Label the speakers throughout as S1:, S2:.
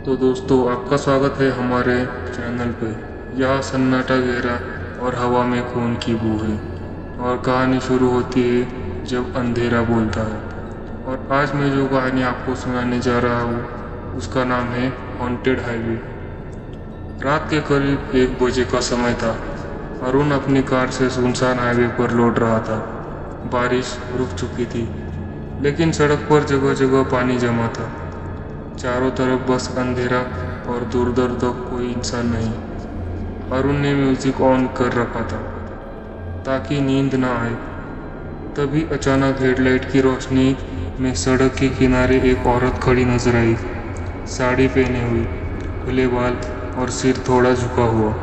S1: तो दोस्तों, आपका स्वागत है हमारे चैनल पे। यहाँ सन्नाटा गहरा और हवा में खून की बू है और कहानी शुरू होती है जब अंधेरा बोलता है। और आज मैं जो कहानी आपको सुनाने जा रहा हूँ उसका नाम है हॉन्टेड हाईवे। रात के करीब 1 बजे का समय था। अरुण अपनी कार से सुनसान हाईवे पर लौट रहा था। बारिश रुक चुकी थी, लेकिन सड़क पर जगह जगह पानी जमा था। चारों तरफ बस अंधेरा और दूर दूर तक कोई इंसान नहीं। अरुण ने म्यूजिक ऑन कर रखा था ताकि नींद ना आए। तभी अचानक हेडलाइट की रोशनी में सड़क के किनारे एक औरत खड़ी नजर आई। साड़ी पहने हुई, खुले बाल और सिर थोड़ा झुका हुआ।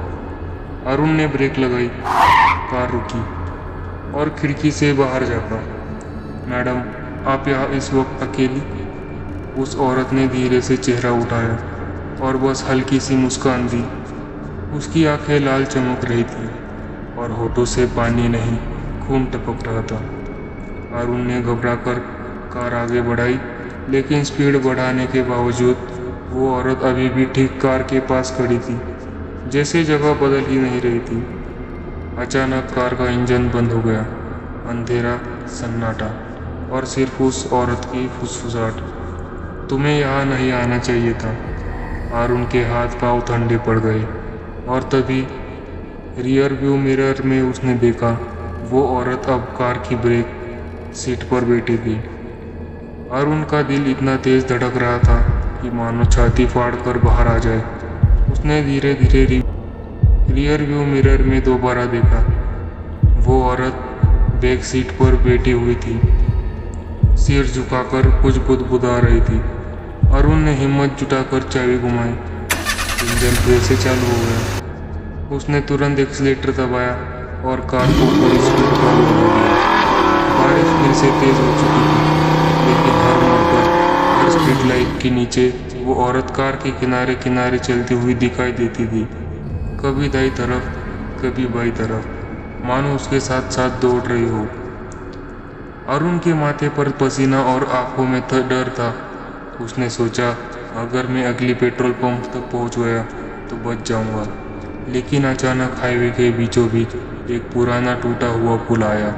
S1: अरुण ने ब्रेक लगाई, कार रुकी और खिड़की से बाहर झाँका। मैडम, आप यहाँ इस वक्त अकेली? उस औरत ने धीरे से चेहरा उठाया और बस हल्की सी मुस्कान दी। उसकी आंखें लाल चमक रही थी और होठों से पानी नहीं, खून टपक रहा था। अरुण ने घबराकर कार आगे बढ़ाई, लेकिन स्पीड बढ़ाने के बावजूद वो औरत अभी भी ठीक कार के पास खड़ी थी, जैसे जगह बदल ही नहीं रही थी। अचानक कार का इंजन बंद हो गया। अंधेरा, सन्नाटा और सिर्फ उस औरत की फुसफुसाहट। तुम्हें यहाँ नहीं आना चाहिए था। अरुण के हाथ पांव ठंडे पड़ गए और तभी रियर व्यू मिरर में उसने देखा वो औरत अब कार की ब्रेक सीट पर बैठी थी। अरुण का दिल इतना तेज धड़क रहा था कि मानो छाती फाड़ कर बाहर आ जाए। उसने धीरे धीरे रियर व्यू मिरर में दोबारा देखा। वो औरत बैक सीट पर बैठी हुई थी, सिर झुकाकर कुछ बुदबुदा रही थी। अरुण ने हिम्मत जुटाकर चाबी घुमाई। इंजन फिर से चालू हो गया। उसने तुरंत एक्सीलेटर दबाया और कार को पूरी स्पीड पर ले गया। बारिश फिर से तेज हो चुकी थी, लेकिन हर मोड़ पर, हर स्ट्रीट लाइट के नीचे वो औरत कार के किनारे किनारे चलती हुई दिखाई देती थी। कभी दाईं तरफ, कभी बाईं तरफ, मानो उसके साथ साथ दौड़ रही हो। अरुण के माथे पर पसीना और आंखों में डर था। उसने सोचा, अगर मैं अगली पेट्रोल पंप तक पहुंच गया तो बच जाऊंगा। लेकिन अचानक हाईवे के बीचों बीच एक पुराना टूटा हुआ पुल आया।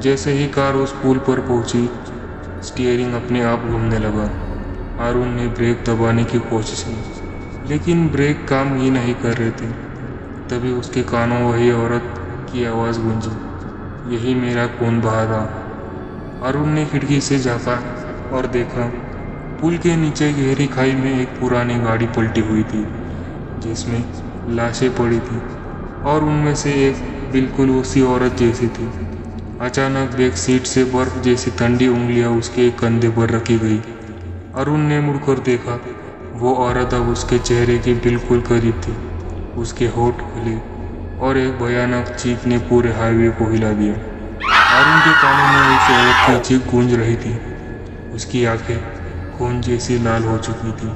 S1: जैसे ही कार उस पुल पर पहुंची, स्टीयरिंग अपने आप घूमने लगा। अरुण ने ब्रेक दबाने की कोशिश की, लेकिन ब्रेक काम ही नहीं कर रहे थे। तभी उसके कानों वही औरत की आवाज़ गूंजी, यही मेरा खून बहा था। अरुण ने खिड़की से झांका और देखा, पुल के नीचे गहरी खाई में एक पुरानी गाड़ी पलटी हुई थी, जिसमें लाशें पड़ी थी और उनमें से एक बिल्कुल उसी औरत जैसी थी। अचानक बैक सीट से बर्फ जैसी ठंडी उंगलियां उसके कंधे पर रखी गई। अरुण ने मुड़कर देखा, वो औरत अब उसके चेहरे के बिल्कुल करीब थी। उसके होठ खुले और एक भयानक चीख ने पूरे हाईवे को हिला दिया। अरुण के कानों में उस औरत की चीख गूंज रही थी। उसकी आंखें खून जैसी लाल हो चुकी थी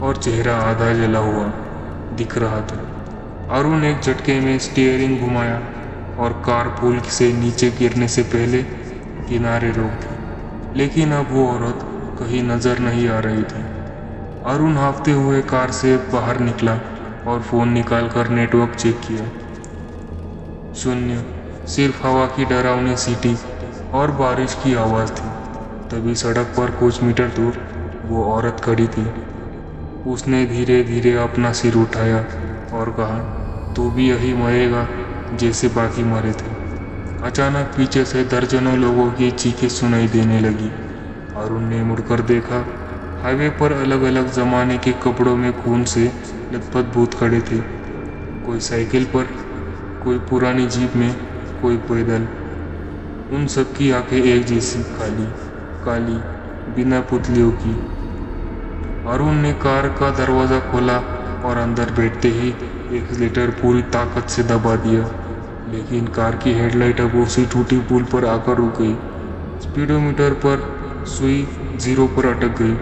S1: और चेहरा आधा जला हुआ दिख रहा था। अरुण एक झटके में स्टीयरिंग घुमाया और कार पुल से नीचे गिरने से पहले किनारे रोक दी। लेकिन अब वो औरत कहीं नजर नहीं आ रही थी। अरुण हांफते हुए कार से बाहर निकला और फोन निकालकर नेटवर्क चेक किया। शून्य, सिर्फ हवा की डरावनी सीटी और बारिश की आवाज़ थी। तभी सड़क पर कुछ मीटर दूर वो औरत खड़ी थी। उसने धीरे धीरे अपना सिर उठाया और कहा, तू भी यही मरेगा जैसे बाकी मरे थे। अचानक पीछे से दर्जनों लोगों की चीखें सुनाई देने लगी। अरुण ने मुड़कर देखा, हाईवे पर अलग अलग जमाने के कपड़ों में खून से लथपथ भूत खड़े थे। कोई साइकिल पर, कोई पुरानी जीप में, कोई पैदल। उन सबकी आंखें एक जैसी काली काली, बिना पुतलियों की। अरुण ने कार का दरवाज़ा खोला और अंदर बैठते ही एक्सीलेटर पूरी ताकत से दबा दिया। लेकिन कार की हेडलाइट अब उसी टूटी पुल पर आकर रुक गई। स्पीडोमीटर पर सुई 0 पर अटक गई।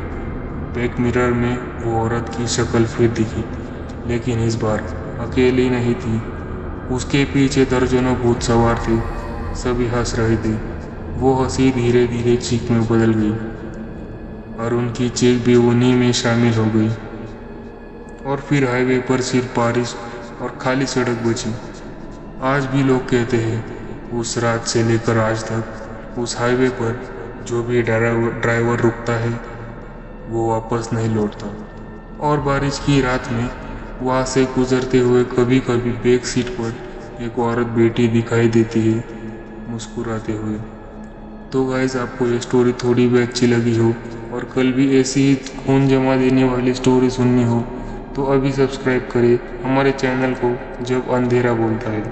S1: बैक मिरर में वो औरत की शक्ल फिर दिखी, लेकिन इस बार अकेली नहीं थी। उसके पीछे दर्जनों भूत सवार थे। सभी हंस रहे थे। वो हंसी धीरे धीरे चीख में बदल गई। अरुण की चीख भी उन्हीं में शामिल हो गई। और फिर हाईवे पर सिर्फ बारिश और खाली सड़क बची। आज भी लोग कहते हैं उस रात से लेकर आज तक उस हाईवे पर जो भी ड्राइवर रुकता है वो वापस नहीं लौटता। और बारिश की रात में वहाँ से गुजरते हुए कभी कभी बैक सीट पर एक औरत बैठी दिखाई देती है मुस्कुराते हुए। तो गाइस, आपको ये स्टोरी थोड़ी भी अच्छी लगी हो और कल भी ऐसी ही खून जमा देने वाली स्टोरी सुननी हो तो अभी सब्सक्राइब करें हमारे चैनल को जब अंधेरा बोलता है।